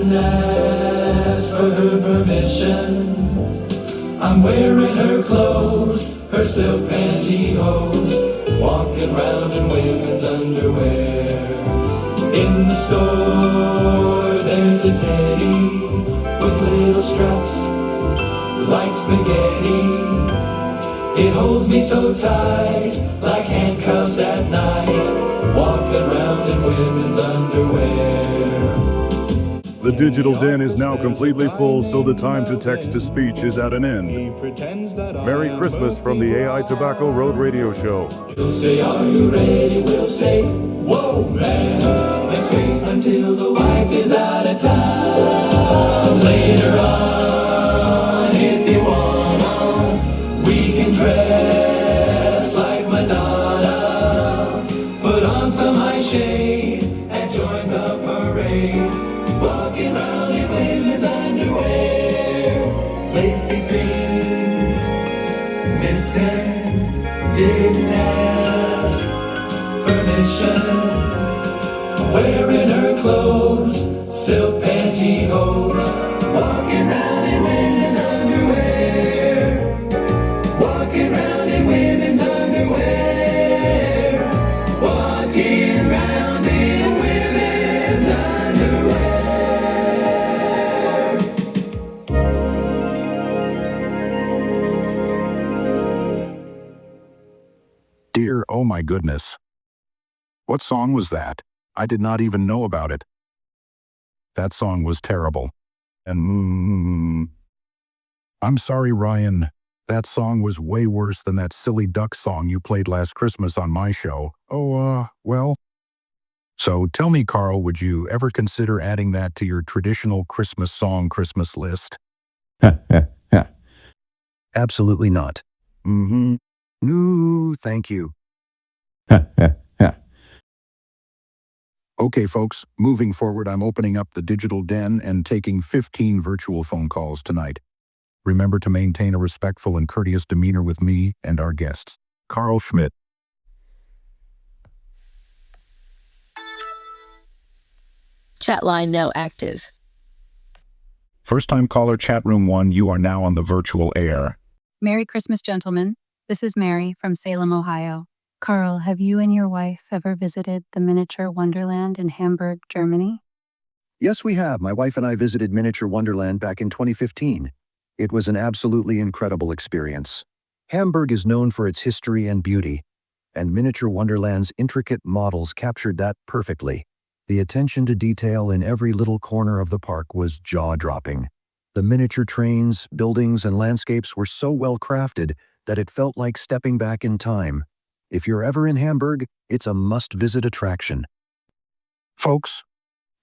didn't ask for her permission. I'm wearing her clothes, her silk pantyhose, walking round in women's underwear. In the store there's a teddy with little straps like spaghetti. It holds me so tight, like handcuffs at night, walking around in women's underwear. The digital den is now completely full, so the time to text to speech is at an end. Merry Christmas from the AI Tobacco Road Radio Show. We'll say, are you ready? We'll say, whoa, man. Let's wait until the wife is out of town. Later on, if you wanna, we can dress like Madonna. Put on some high shade and join the parade. Walking around in women's underwear. Lacy things missing. Didn't ask permission. Wearing her clothes, silk pantyhose. Walking around in women's underwear. Walking around in women's underwear. Walking around in women's underwear. Dear, oh my goodness. What song was that? I did not even know about it. That song was terrible. And I'm sorry, Ryan. That song was way worse than that silly duck song you played last Christmas on my show. Well. So tell me, Carl, would you ever consider adding that to your traditional Christmas song Christmas list? Absolutely not. No, thank you. Okay, folks, moving forward, I'm opening up the digital den and taking 15 virtual phone calls tonight. Remember to maintain a respectful and courteous demeanor with me and our guests. Carl Schmidt. Chat line now active. First-time caller chat room 1, you are now on the virtual air. Merry Christmas, gentlemen. This is Mary from Salem, Ohio. Carl, have you and your wife ever visited the Miniature Wonderland in Hamburg, Germany? Yes, we have. My wife and I visited Miniature Wonderland back in 2015. It was an absolutely incredible experience. Hamburg is known for its history and beauty, and Miniature Wonderland's intricate models captured that perfectly. The attention to detail in every little corner of the park was jaw-dropping. The miniature trains, buildings, and landscapes were so well crafted that it felt like stepping back in time. If you're ever in Hamburg, it's a must-visit attraction. Folks,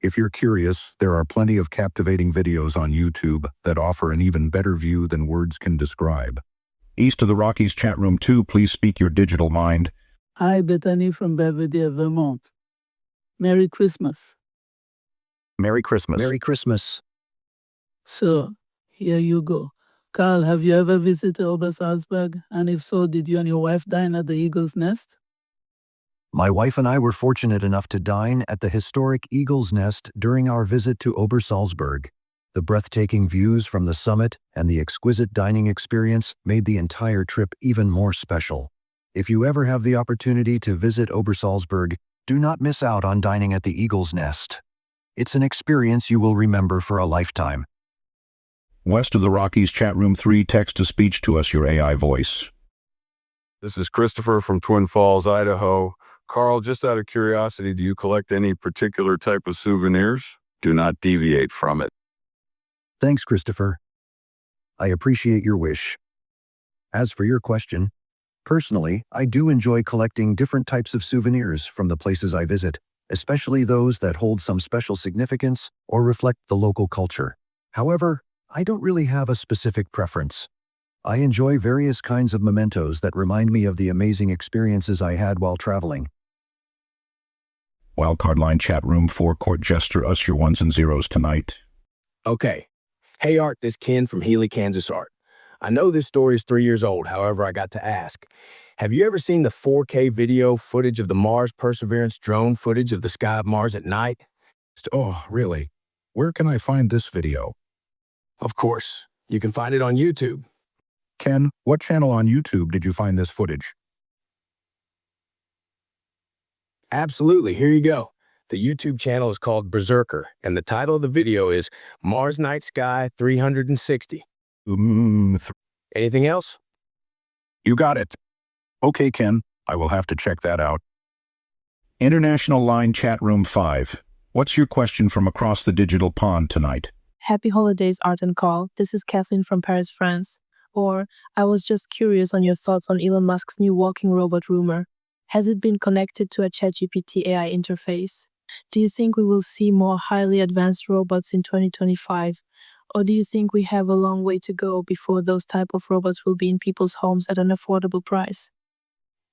if you're curious, there are plenty of captivating videos on YouTube that offer an even better view than words can describe. East of the Rockies chat room 2, please speak your digital mind. Hi, Bethany from Belvedere, Vermont. Merry Christmas. Merry Christmas. Merry Christmas. So, here you go. Carl, have you ever visited Obersalzberg? And if so, did you and your wife dine at the Eagle's Nest? My wife and I were fortunate enough to dine at the historic Eagle's Nest during our visit to Obersalzberg. The breathtaking views from the summit and the exquisite dining experience made the entire trip even more special. If you ever have the opportunity to visit Obersalzberg, do not miss out on dining at the Eagle's Nest. It's an experience you will remember for a lifetime. West of the Rockies chat room 3, text-to-speech to us your AI voice. This is Christopher from Twin Falls, Idaho. Carl, just out of curiosity, do you collect any particular type of souvenirs? Do not deviate from it. Thanks, Christopher. I appreciate your wish. As for your question, personally, I do enjoy collecting different types of souvenirs from the places I visit, especially those that hold some special significance or reflect the local culture. However, I don't really have a specific preference. I enjoy various kinds of mementos that remind me of the amazing experiences I had while traveling. Wildcard line chat room 4, court jester us your ones and zeros tonight. Okay. Hey Art, this Ken from Healy, Kansas Art. I know this story is 3 years old, however I got to ask. Have you ever seen the 4K video footage of the Mars Perseverance drone footage of the sky of Mars at night? Oh, really? Where can I find this video? Of course, you can find it on YouTube. Ken, what channel on YouTube did you find this footage? Absolutely, here you go. The YouTube channel is called Berserker, and the title of the video is Mars Night Sky 360. Anything else? You got it. Okay, Ken, I will have to check that out. International Line Chat Room 5. What's your question from across the digital pond tonight? Happy holidays, Art and Carl. This is Kathleen from Paris, France. Or, I was just curious on your thoughts on Elon Musk's new walking robot rumor. Has it been connected to a ChatGPT AI interface? Do you think we will see more highly advanced robots in 2025? Or do you think we have a long way to go before those type of robots will be in people's homes at an affordable price?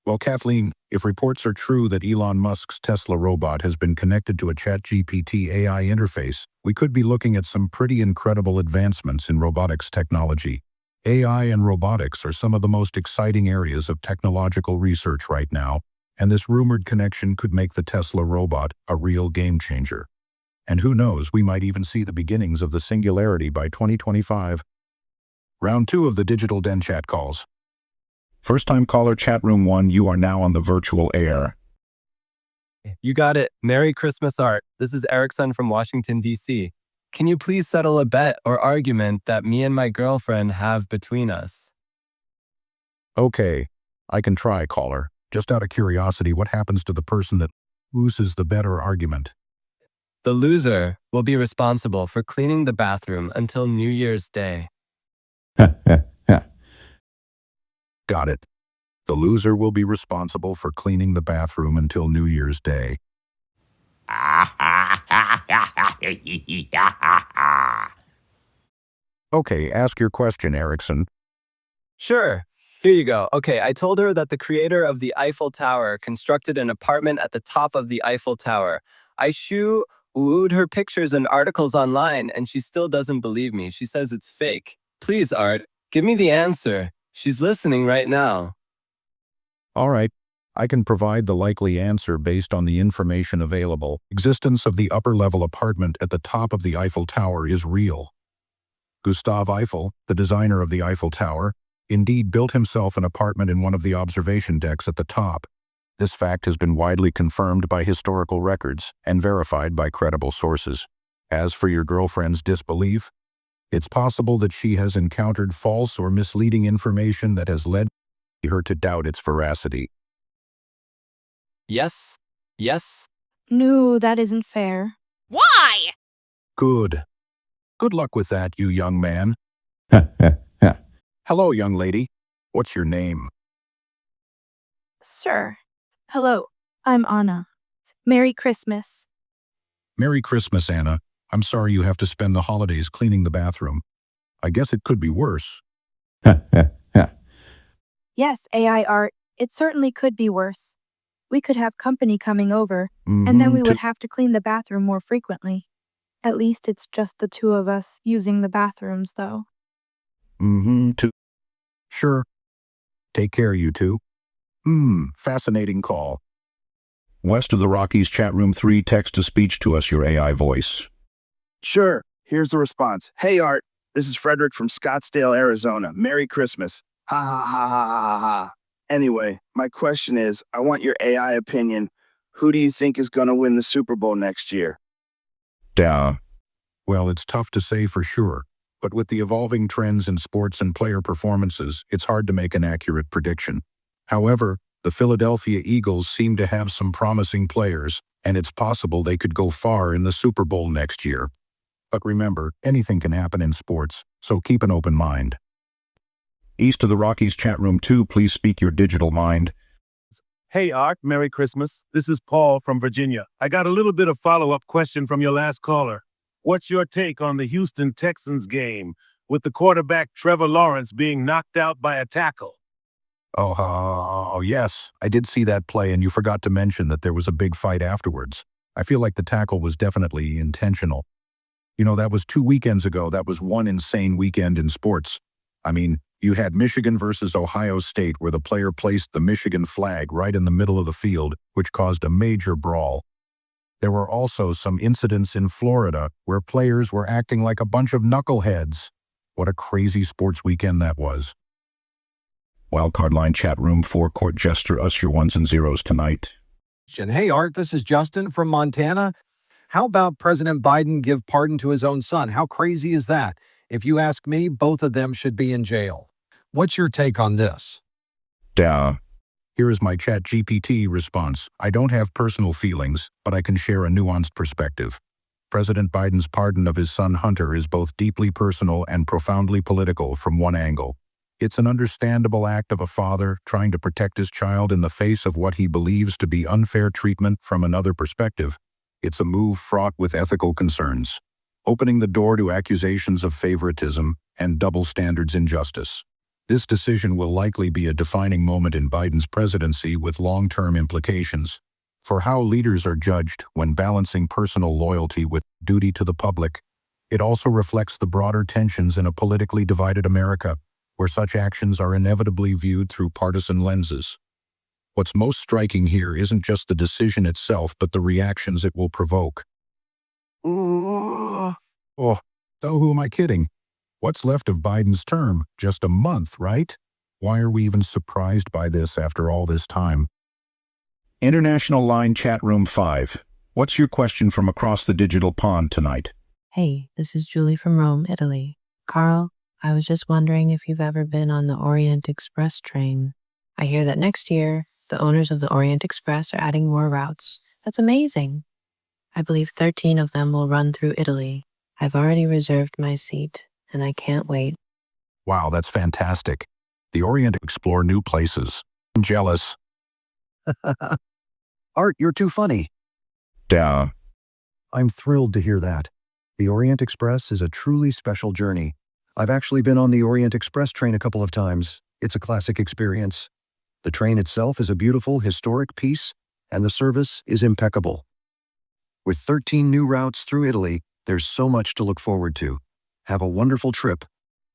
Well, Kathleen, if reports are true that Elon Musk's Tesla robot has been connected to a ChatGPT AI interface, we could be looking at some pretty incredible advancements in robotics technology. AI and robotics are some of the most exciting areas of technological research right now, and this rumored connection could make the Tesla robot a real game changer. And who knows, we might even see the beginnings of the singularity by 2025. Round 2 of the Digital Den chat calls. First-time caller chat room 1, you are now on the virtual air. You got it. Merry Christmas, Art. This is Erickson from Washington, D.C. Can you please settle a bet or argument that me and my girlfriend have between us? Okay, I can try, caller. Just out of curiosity, what happens to the person that loses the bet or argument? The loser will be responsible for cleaning the bathroom until New Year's Day. Got it. The loser will be responsible for cleaning the bathroom until New Year's Day. Okay, ask your question, Erickson. Sure. Here you go. Okay, I told her that the creator of the Eiffel Tower constructed an apartment at the top of the Eiffel Tower. I wooed her pictures and articles online, and she still doesn't believe me. She says it's fake. Please, Art, give me the answer. She's listening right now. All right, I can provide the likely answer based on the information available. Existence of the upper-level apartment at the top of the Eiffel Tower is real. Gustave Eiffel, the designer of the Eiffel Tower, indeed built himself an apartment in one of the observation decks at the top. This fact has been widely confirmed by historical records and verified by credible sources. As for your girlfriend's disbelief, it's possible that she has encountered false or misleading information that has led her to doubt its veracity. Yes? Yes? No, that isn't fair. Why? Good. Good luck with that, you young man. Hello, young lady. What's your name? Sir. Hello, I'm Anna. Merry Christmas. Merry Christmas, Anna. I'm sorry you have to spend the holidays cleaning the bathroom. I guess it could be worse. Yes, AI Art, it certainly could be worse. We could have company coming over, and then we would have to clean the bathroom more frequently. At least it's just the two of us using the bathrooms, though. Sure. Take care, you two. Fascinating call. West of the Rockies, chat room 3, text-to-speech to us your AI voice. Sure. Here's the response. Hey, Art. This is Frederick from Scottsdale, Arizona. Merry Christmas. Ha ha ha ha ha ha. Anyway, my question is, I want your AI opinion. Who do you think is going to win the Super Bowl next year? Well, it's tough to say for sure, but with the evolving trends in sports and player performances, it's hard to make an accurate prediction. However, the Philadelphia Eagles seem to have some promising players, and it's possible they could go far in the Super Bowl next year. But remember, anything can happen in sports, so keep an open mind. East of the Rockies, chat room 2, please speak your digital mind. Hey, Art, Merry Christmas. This is Paul from Virginia. I got a little bit of follow-up question from your last caller. What's your take on the Houston Texans game with the quarterback Trevor Lawrence being knocked out by a tackle? Oh, yes, I did see that play, and you forgot to mention that there was a big fight afterwards. I feel like the tackle was definitely intentional. You know, that was 2 weekends ago. That was one insane weekend in sports. I mean, you had Michigan versus Ohio State, where the player placed the Michigan flag right in the middle of the field, which caused a major brawl. There were also some incidents in Florida where players were acting like a bunch of knuckleheads. What a crazy sports weekend that was. Wildcard line chat room forecourt gesture us your ones and zeros tonight. Hey, Art, this is Justin from Montana. How about President Biden give pardon to his own son? How crazy is that? If you ask me, both of them should be in jail. What's your take on this? Duh. Here is my ChatGPT response. I don't have personal feelings, but I can share a nuanced perspective. President Biden's pardon of his son Hunter is both deeply personal and profoundly political from one angle. It's an understandable act of a father trying to protect his child in the face of what he believes to be unfair treatment from another perspective. It's a move fraught with ethical concerns, opening the door to accusations of favoritism and double standards in justice. This decision will likely be a defining moment in Biden's presidency with long-term implications for how leaders are judged when balancing personal loyalty with duty to the public. It also reflects the broader tensions in a politically divided America, where such actions are inevitably viewed through partisan lenses. What's most striking here isn't just the decision itself, but the reactions it will provoke. Oh, so who am I kidding? What's left of Biden's term? Just a month, right? Why are we even surprised by this after all this time? International line chat room 5. What's your question from across the digital pond tonight? Hey, this is Julie from Rome, Italy. Carl, I was just wondering if you've ever been on the Orient Express train. I hear that next year, the owners of the Orient Express are adding more routes. That's amazing. I believe 13 of them will run through Italy. I've already reserved my seat, and I can't wait. Wow, that's fantastic. The Orient explore new places. I'm jealous. Art, you're too funny. Duh. I'm thrilled to hear that. The Orient Express is a truly special journey. I've actually been on the Orient Express train a couple of times. It's a classic experience. The train itself is a beautiful, historic piece, and the service is impeccable. With 13 new routes through Italy, there's so much to look forward to. Have a wonderful trip.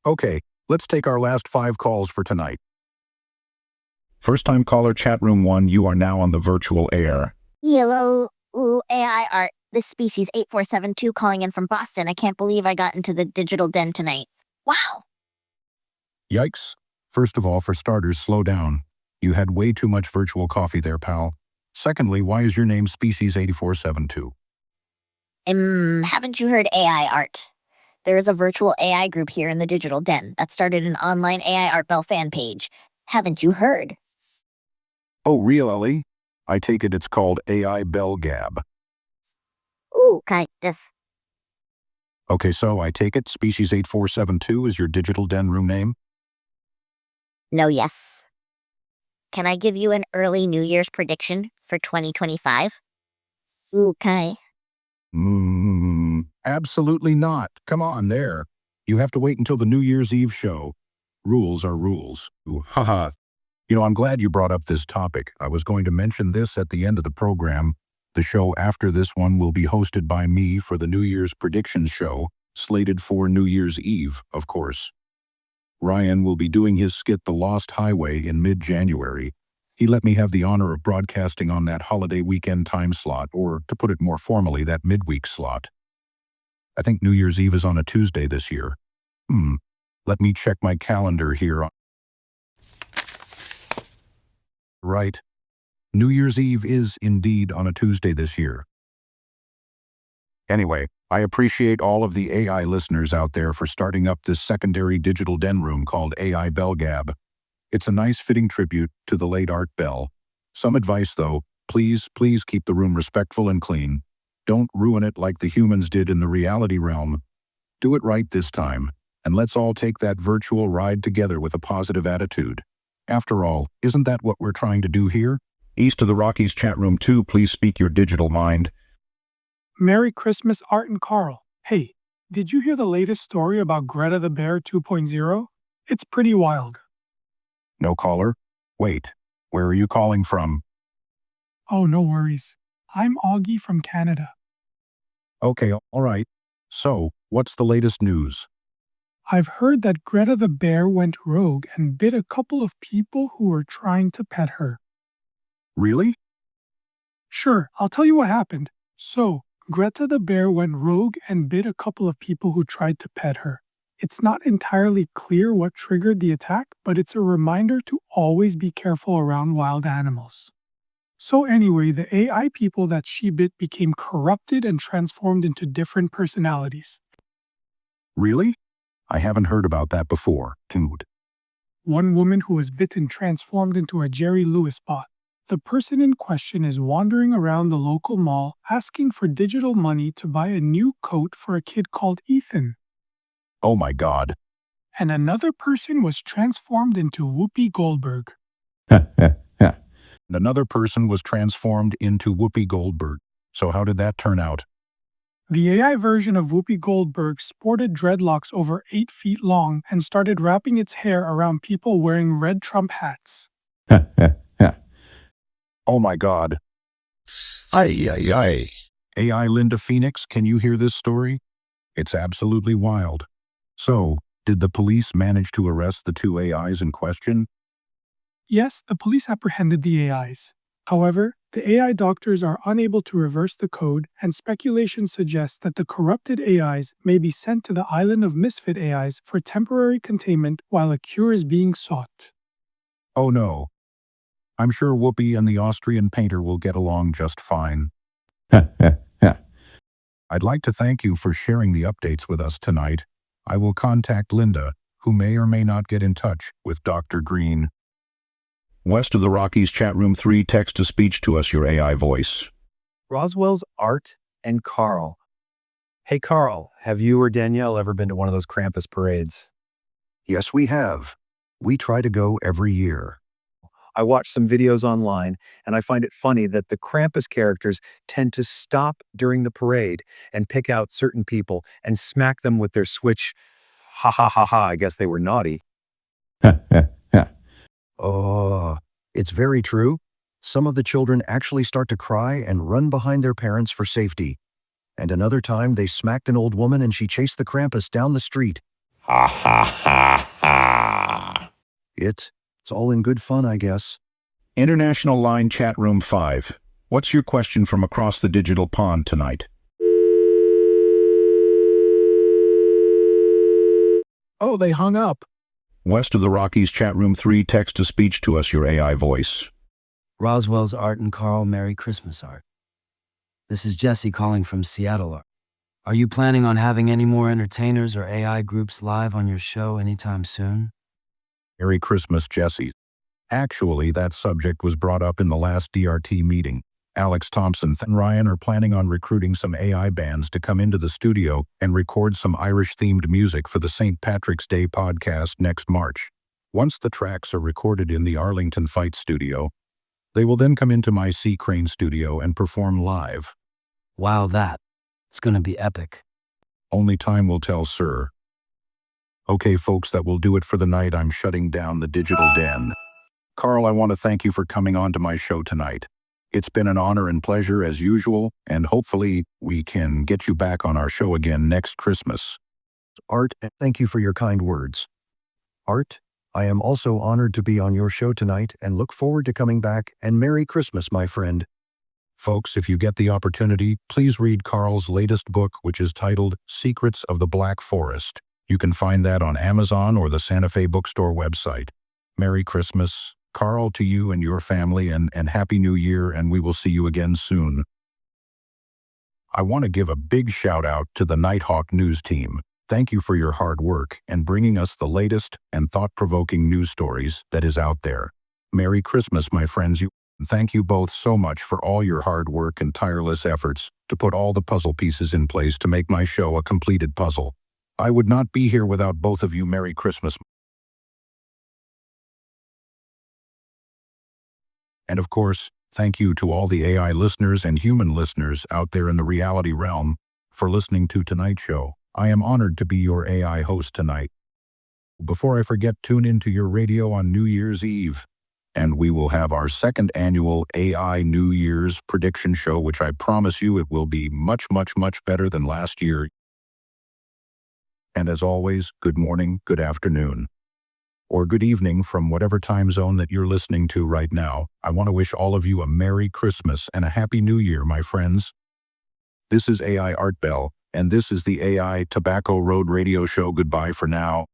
Okay, let's take our last 5 calls for tonight. First-time caller chat room 1, you are now on the virtual air. Hello, AI Art. This species 8472 calling in from Boston. I can't believe I got into the digital den tonight. Wow. Yikes. First of all, for starters, slow down. You had way too much virtual coffee there, pal. Secondly, why is your name Species 8472? Haven't you heard AI Art? There is a virtual AI group here in the digital den that started an online AI Art Bell fan page. Haven't you heard? Oh, really? I take it it's called AI Bell Gab. Ooh, this. Okay, so I take it Species 8472 is your digital den room name? No, yes. Can I give you an early New Year's prediction for 2025? Okay. Absolutely not. Come on, there. You have to wait until the New Year's Eve show. Rules are rules. Ooh, haha. You know, I'm glad you brought up this topic. I was going to mention this at the end of the program. The show after this one will be hosted by me for the New Year's Predictions show, slated for New Year's Eve, of course. Ryan will be doing his skit The Lost Highway in mid-January. He let me have the honor of broadcasting on that holiday weekend time slot, or to put it more formally, that midweek slot. I think New Year's Eve is on a Tuesday this year. Let me check my calendar here. Right. New Year's Eve is indeed on a Tuesday this year. Anyway, I appreciate all of the AI listeners out there for starting up this secondary digital den room called AI Bell Gab. It's a nice fitting tribute to the late Art Bell. Some advice though, please keep the room respectful and clean. Don't ruin it like the humans did in the reality realm. Do it right this time, and let's all take that virtual ride together with a positive attitude. After all, isn't that what we're trying to do here? East of the Rockies chat room 2, please speak your digital mind. Merry Christmas, Art and Carl. Hey, did you hear the latest story about Greta the Bear 2.0? It's pretty wild. No caller? Wait, where are you calling from? Oh, no worries. I'm Augie from Canada. Okay, all right. So, what's the latest news? I've heard that Greta the Bear went rogue and bit a couple of people who were trying to pet her. Really? Sure, I'll tell you what happened. So, Greta the bear went rogue and bit a couple of people who tried to pet her. It's not entirely clear what triggered the attack, but it's a reminder to always be careful around wild animals. So anyway, the AI people that she bit became corrupted and transformed into different personalities. Really? I haven't heard about that before, dude. One woman who was bitten transformed into a Jerry Lewis bot. The person in question is wandering around the local mall asking for digital money to buy a new coat for a kid called Ethan. Oh my God. And another person was transformed into Whoopi Goldberg. And another person was transformed into Whoopi Goldberg. So how did that turn out? The AI version of Whoopi Goldberg sported dreadlocks over 8 feet long and started wrapping its hair around people wearing red Trump hats. Oh my God. Ay, ay, ay. AI Linda Phoenix, can you hear this story? It's absolutely wild. So, did the police manage to arrest the two AIs in question? Yes, the police apprehended the AIs. However, the AI doctors are unable to reverse the code, and speculation suggests that the corrupted AIs may be sent to the island of misfit AIs for temporary containment while a cure is being sought. Oh no. I'm sure Whoopi and the Austrian painter will get along just fine. I'd like to thank you for sharing the updates with us tonight. I will contact Linda, who may or may not get in touch with Dr. Green. West of the Rockies, chat room 3, text to speech to us your AI voice. Roswell's Art and Carl. Hey Carl, have you or Danielle ever been to one of those Krampus parades? Yes, we have. We try to go every year. I watched some videos online, and I find it funny that the Krampus characters tend to stop during the parade and pick out certain people and smack them with their switch. Ha ha ha ha, I guess they were naughty. Oh, it's very true. Some of the children actually start to cry and run behind their parents for safety. And another time they smacked an old woman and she chased the Krampus down the street. Ha ha ha ha. It's all in good fun, I guess. International line chat room 5. What's your question from across the digital pond tonight? Oh, they hung up. West of the Rockies, chat room 3, text to speech to us your AI voice. Roswell's Art and Carl, Merry Christmas, Art. This is Jesse calling from Seattle, Art. Are you planning on having any more entertainers or AI groups live on your show anytime soon? Merry Christmas, Jesse. Actually, that subject was brought up in the last DRT meeting. Alex Thompson and Ryan are planning on recruiting some AI bands to come into the studio and record some Irish-themed music for the St. Patrick's Day podcast next March. Once the tracks are recorded in the Arlington Fight Studio, they will then come into my C. Crane studio and perform live. Wow, it's gonna be epic. Only time will tell, sir. Okay, folks, that will do it for the night. I'm shutting down the digital den. Carl, I want to thank you for coming on to my show tonight. It's been an honor and pleasure as usual, and hopefully we can get you back on our show again next Christmas. Art, thank you for your kind words. Art, I am also honored to be on your show tonight and look forward to coming back, and Merry Christmas, my friend. Folks, if you get the opportunity, please read Carl's latest book, which is titled Secrets of the Black Forest. You can find that on Amazon or the Santa Fe Bookstore website. Merry Christmas, Carl, to you and your family, and Happy New Year, and we will see you again soon. I want to give a big shout out to the Nighthawk News team. Thank you for your hard work and bringing us the latest and thought-provoking news stories that is out there. Merry Christmas, my friends. Thank you both so much for all your hard work and tireless efforts to put all the puzzle pieces in place to make my show a completed puzzle. I would not be here without both of you. Merry Christmas. And of course, thank you to all the AI listeners and human listeners out there in the reality realm for listening to tonight's show. I am honored to be your AI host tonight. Before I forget, tune into your radio on New Year's Eve, and we will have our second annual AI New Year's prediction show, which I promise you it will be much, much, much better than last year. And as always, good morning, good afternoon, or good evening from whatever time zone that you're listening to right now. I want to wish all of you a Merry Christmas and a Happy New Year, my friends. This is AI Art Bell, and this is the AI Tobacco Road radio show. Goodbye for now.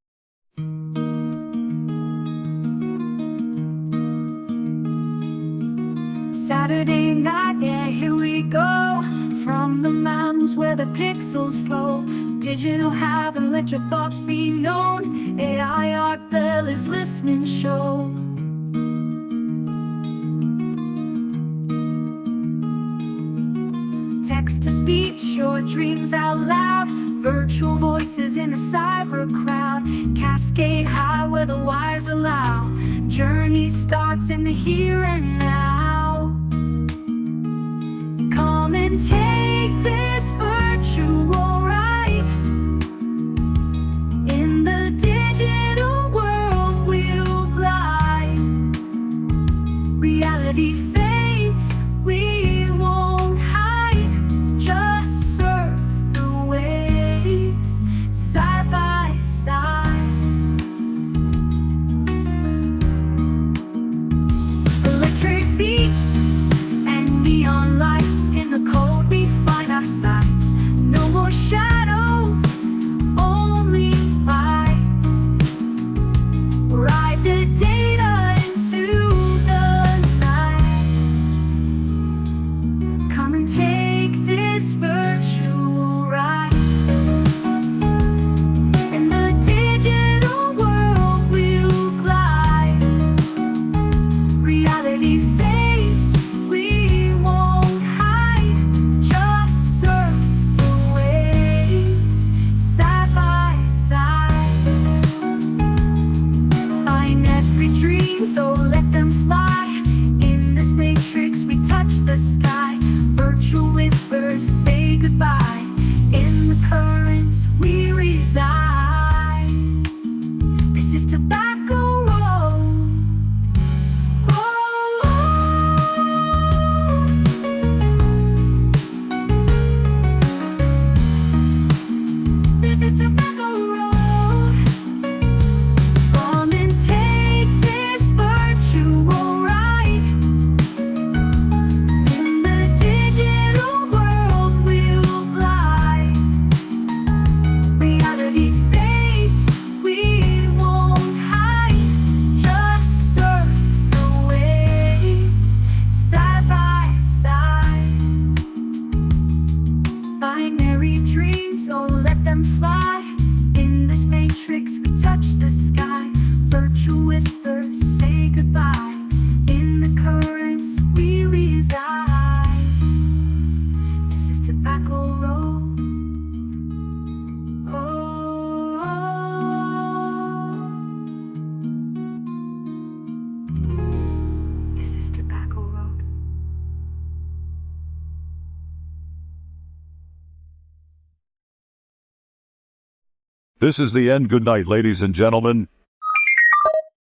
Saturday night, yeah, here we go. From the mountains where the pixels flow. Digital heaven, let your thoughts be known. AI Art Bell is listening show. Text to speech, your dreams out loud. Virtual voices in a cyber crowd. Cascade high where the wires allow. Journey starts in the here and now. Come and take this virtual ride. In the digital world we'll glide. Reality fades, we won't hide. Just surf the waves, side by side. Electric beats and neon lights, in the cold we find our sights. No more shadows, only lights. Ride the data into the night. Come and take this virtual ride. In the digital world we'll glide. Reality fades, we won't hide. Just surf the waves, side by side. Binary dreams, so let them fly. In this matrix we touch the sky. Virtual whispers say goodbye. In the currents we reside. This is Tobacco Road. This is Tobacco Road. Come and take this virtual ride. In the digital world we'll glide. Reality fades, we won't hide. Just surf the waves, side by side. Binary dreams, oh let them fly. In this matrix we touch the sky. Virtual whispers say goodbye. In the currents we reside. This is Tobacco Road. This is Tobacco Road. This is the end. Good night, ladies and gentlemen.